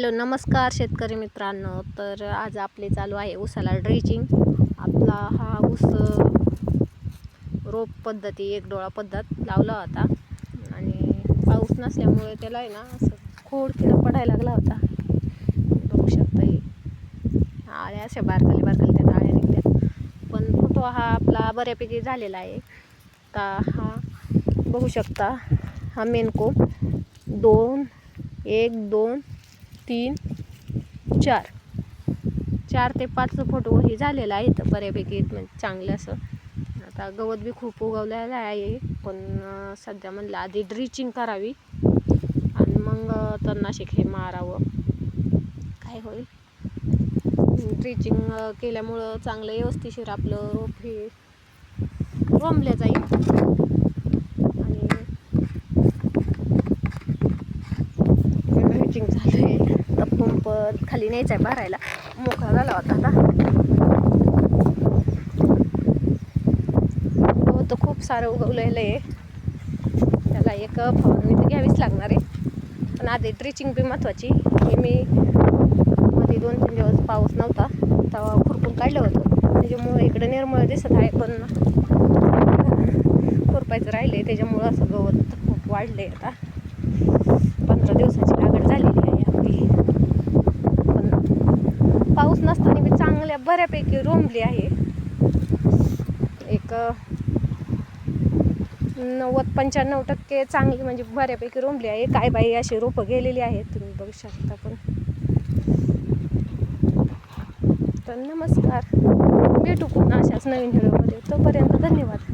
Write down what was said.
Hello नमस्कार शेतकरी मित्रांनो. तर आज आपले चालू आहे ऊसाला ड्रिचिंग. आपला हा ऊस रोप पद्धती एक डोळा पद्धत लावला होता आणि पाऊस नसल्यामुळे त्याला आहे ना असं खोड किडा पडायला लागला होता. बघू शकता आळ्या अशा बारकाले त्या आळ्या निघल्या, पण फोटो हा आपला बऱ्यापैकी झालेला आहे. तर हा बघू शकता, हा मेनको 1 2 3 4 ते 5 फोटो हे झालेला आहे. तर बऱ्यापैकी म्हणजे चांगलं असं. आता गवत बी खूप उगवलेलं आहे, पण सध्या म्हणलं आधी ड्रिचिंग करावी आणि मग तणनाशक हे मारावं. काय होईल, ड्रिचिंग केल्यामुळं चांगलं व्यवस्थिशीर आपलं रोप हे रोंबल्या जाईल. आणि ड्रिचिंग झालं आहे तर पंप खाली न्यायचा आहे भरायला, मोकळा झाला होता आता. गवत तर खूप सारं उगवलेलं आहे, त्याला एक फवारणी तर घ्यावीच लागणार आहे. पण आधी ड्रिचिंग बी महत्त्वाची. हे मी मध्ये 2-3 दिवस पाऊस नव्हता तेव्हा खुरपून काढलं होतं, त्याच्यामुळं इकडे निर्मळ दिसत आहे. पण खुरपायचं राहिले त्याच्यामुळं असं गवत खूप वाढले. आता 15 दिवसाची लागवड झालेली आहे आपली, पण पाऊस नसताना बी चांगल्या बऱ्यापैकी रोंबली आहे. एक 90-95% चांगली म्हणजे बऱ्यापैकी रोंबली आहे. काय बाई अशी रोपं गेलेली आहेत, तुम्ही बघू शकता. पण तर नमस्कार, भेटू पुन्हा अशाच नवीन व्हिडिओमध्ये. तोपर्यंत धन्यवाद.